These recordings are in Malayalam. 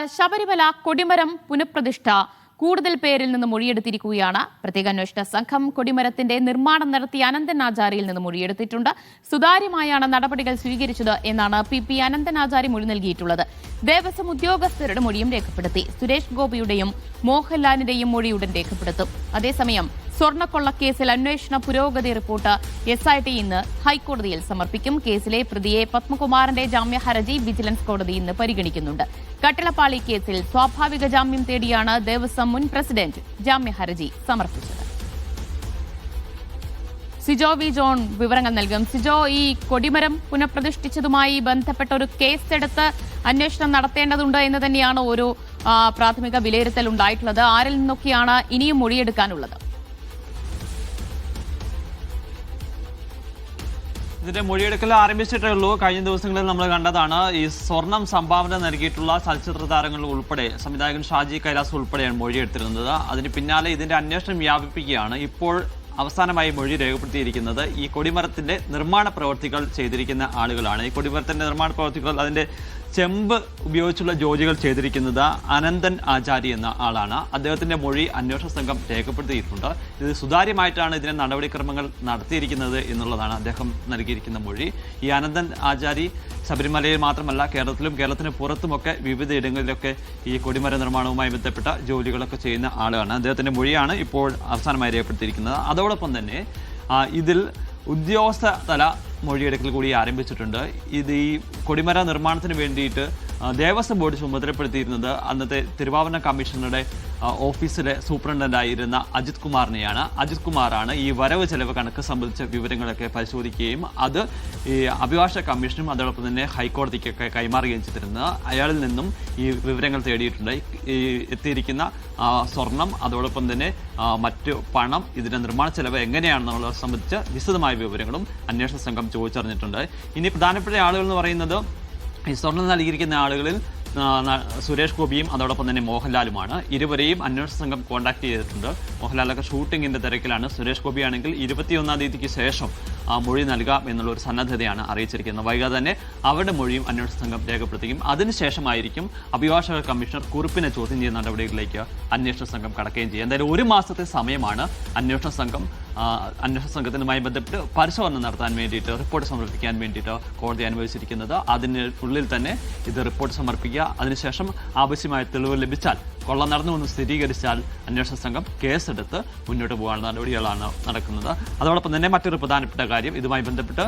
എന്നാൽ ശബരിമല കൊടിമരം പുനഃപ്രതിഷ്ഠ കൂടുതൽ പേരിൽ നിന്ന് മൊഴിയെടുത്തിരിക്കുകയാണ്. പ്രത്യേക അന്വേഷണ സംഘം കൊടിമരത്തിന്റെ നിർമ്മാണം നടത്തിയ അനന്തൻ ആചാരിയിൽ നിന്ന് മൊഴിയെടുത്തിട്ടുണ്ട്. സുതാര്യമായാണ് നടപടികൾ സ്വീകരിച്ചത് എന്നാണ് പി അനന്തൻ ആചാരി മൊഴി നൽകിയിട്ടുള്ളത്. ദേവസ്വം ഉദ്യോഗസ്ഥരുടെ മൊഴിയും രേഖപ്പെടുത്തി. സുരേഷ് ഗോപിയുടെയും മോഹൻലാലിന്റെയും മൊഴി ഉടൻ രേഖപ്പെടുത്തും. അതേസമയം സ്വർണ്ണക്കൊള്ളക്കേസിൽ അന്വേഷണ പുരോഗതി റിപ്പോർട്ട് SIT ഇന്ന് ഹൈക്കോടതിയിൽ സമർപ്പിക്കും. കേസിലെ പ്രതിയെ പത്മകുമാറിന്റെ ജാമ്യ ഹർജി വിജിലൻസ് കോടതി ഇന്ന് പരിഗണിക്കുന്നുണ്ട്. കട്ടിളപ്പാളി കേസിൽ സ്വാഭാവിക ജാമ്യം തേടിയാണ് ദേവസ്വം മുൻ പ്രസിഡന്റ് ജാമ്യ ഹർജി സമർപ്പിച്ചത്. സിജോ വി ജോൺ വിവരങ്ങൾ നൽകും. സിജോ, ഈ കൊടിമരം പുനഃപ്രതിഷ്ഠിച്ചതുമായി ബന്ധപ്പെട്ട ഒരു കേസെടുത്ത് അന്വേഷണം നടത്തേണ്ടതുണ്ട് എന്ന് തന്നെയാണ് ഒരു പ്രാഥമിക വിലയിരുത്തൽ ഉണ്ടായിട്ടുള്ളത്. ആരിൽ നിന്നൊക്കെയാണ് ഇനിയും മൊഴിയെടുക്കാനുള്ളത്? ഇതിന്റെ മൊഴിയെടുക്കൽ ആരംഭിച്ചിട്ടേ ഉള്ളൂ. കഴിഞ്ഞ ദിവസങ്ങളിൽ നമ്മൾ കണ്ടതാണ് ഈ സ്വർണം സംഭാവന നൽകിയിട്ടുള്ള ചലച്ചിത്ര താരങ്ങൾ ഉൾപ്പെടെ സംവിധായകൻ ഷാജി കൈലാസ് ഉൾപ്പെടെയാണ് മൊഴിയെടുത്തിരുന്നത്. അതിന് പിന്നാലെ ഇതിന്റെ അന്വേഷണം വ്യാപിപ്പിക്കുകയാണ്. ഇപ്പോൾ അവസാനമായി മൊഴി രേഖപ്പെടുത്തിയിരിക്കുന്നത് ഈ കൊടിമരത്തിന്റെ നിർമ്മാണ പ്രവർത്തികൾ ചെയ്തിരിക്കുന്ന ആളുകളാണ്. ഈ കൊടിമരത്തിന്റെ നിർമ്മാണ പ്രവർത്തികൾ അതിന്റെ ചെമ്പ് ഉപയോഗിച്ചുള്ള ജോലികൾ ചെയ്തിരിക്കുന്നത് അനന്തൻ ആചാരി എന്ന ആളാണ്. അദ്ദേഹത്തിന്റെ മൊഴി അന്വേഷണ സംഘം രേഖപ്പെടുത്തിയിട്ടുണ്ട്. ഇത് സുതാര്യമായിട്ടാണ് ഇതിന്റെ നടപടിക്രമങ്ങൾ നടത്തിയിരിക്കുന്നത് എന്നുള്ളതാണ് അദ്ദേഹം നൽകിയിരിക്കുന്ന മൊഴി. ഈ അനന്തൻ ആചാരി ശബരിമലയിൽ മാത്രമല്ല കേരളത്തിന് പുറത്തുമൊക്കെ വിവിധ ഇടങ്ങളിലൊക്കെ ഈ കൊടിമര നിർമ്മാണവുമായി ബന്ധപ്പെട്ട ജോലികളൊക്കെ ചെയ്യുന്ന ആളാണ്. അദ്ദേഹത്തിന്റെ മൊഴിയാണ് ഇപ്പോൾ അവസാനമായി രേഖപ്പെടുത്തിയിരിക്കുന്നത്. അതോടൊപ്പം തന്നെ ഇതിൽ ഉദ്യോഗസ്ഥ തല മൊഴിയെടുക്കൽ കൂടി ആരംഭിച്ചിട്ടുണ്ട്. ഇത് ഈ കൊടിമര നിർമ്മാണത്തിന് വേണ്ടിയിട്ട് ദേവസ്വം ബോർഡ് ചുമതലപ്പെടുത്തിയിരുന്നത് അന്നത്തെ തിരുവാഭരണ കമ്മീഷണറുടെ ഓഫീസിലെ സൂപ്രണ്ടന്റായിരുന്ന അജിത് കുമാറിനെയാണ്. അജിത് കുമാറാണ് ഈ വരവ് ചെലവ് കണക്ക് സംബന്ധിച്ച വിവരങ്ങളൊക്കെ പരിശോധിക്കുകയും അത് ഈ അഭിഭാഷക കമ്മീഷനും അതോടൊപ്പം തന്നെ ഹൈക്കോടതിക്കൊക്കെ കൈമാറുകയും ചെയ്തിരുന്നത്. അയാളിൽ നിന്നും ഈ വിവരങ്ങൾ തേടിയിട്ടുണ്ട്. ഈ എത്തിയിരിക്കുന്ന സ്വർണം അതോടൊപ്പം തന്നെ മറ്റു പണം, ഇതിന്റെ നിർമ്മാണ ചെലവ് എങ്ങനെയാണെന്നുള്ളത് സംബന്ധിച്ച് വിശദമായ വിവരങ്ങളും അന്വേഷണ സംഘം ചോദിച്ചറിഞ്ഞിട്ടുണ്ട്. ഇനി പ്രധാനപ്പെട്ട ആളുകൾ എന്ന് പറയുന്നത് ഈ സ്വർണം നൽകിയിരിക്കുന്ന ആളുകളിൽ സുരേഷ് ഗോപിയും അതോടൊപ്പം തന്നെ മോഹൻലാലുമാണ്. ഇരുവരെയും അന്വേഷണ സംഘം കോൺടാക്ട് ചെയ്തിട്ടുണ്ട്. മോഹൻലാലൊക്കെ ഷൂട്ടിങ്ങിന്റെ തിരക്കിലാണ്. സുരേഷ് ഗോപി ആണെങ്കിൽ 21-ാം തീയതിക്ക് ശേഷം മൊഴി നൽകാം എന്നുള്ള ഒരു സന്നദ്ധതയാണ് അറിയിച്ചിരിക്കുന്നത്. വൈകാതെ തന്നെ അവരുടെ മൊഴിയും അന്വേഷണ സംഘം രേഖപ്പെടുത്തുകയും അതിനുശേഷമായിരിക്കും അഭിഭാഷക കമ്മീഷണർ കുറിപ്പിനെ ചോദ്യം ചെയ്യുന്ന നടപടികളിലേക്ക് അന്വേഷണ സംഘം കടക്കുകയും ചെയ്യും. എന്തായാലും 1 മാസത്തെ സമയമാണ് അന്വേഷണ സംഘത്തിനുമായി ബന്ധപ്പെട്ട് പരിശോധന നടത്താൻ വേണ്ടിയിട്ട്, റിപ്പോർട്ട് സമർപ്പിക്കാൻ വേണ്ടിയിട്ട് കോടതി അനുവദിച്ചിരിക്കുന്നത്. അതിനുള്ളിൽ തന്നെ ഇത് റിപ്പോർട്ട് സമർപ്പിക്കുക. അതിനുശേഷം ആവശ്യമായ തെളിവ് ലഭിച്ചാൽ, കൊള്ള നടന്നുവെന്ന് സ്ഥിരീകരിച്ചാൽ അന്വേഷണ സംഘം കേസെടുത്ത് മുന്നോട്ട് പോകാനുള്ള നടപടികളാണ് നടക്കുന്നത്. അതോടൊപ്പം തന്നെ മറ്റൊരു പ്രധാനപ്പെട്ട കാര്യം, ഇതുമായി ബന്ധപ്പെട്ട്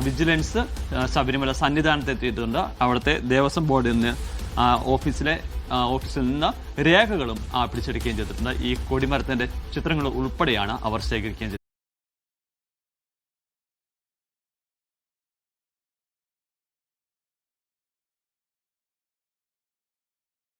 വിജിലൻസ് ശബരിമല സന്നിധാനത്തെത്തിയിട്ടുണ്ട്. അവിടുത്തെ ദേവസ്വം ബോർഡിൽ നിന്ന് ഓഫീസിൽ നിന്ന് രേഖകളും പിടിച്ചെടുക്കുകയും ചെയ്തിട്ടുണ്ട്. ഈ കൊടിമരത്തിന്റെ ചിത്രങ്ങൾ ഉൾപ്പെടെയാണ് അവർ ശേഖരിക്കുകയും ചെയ്തത്.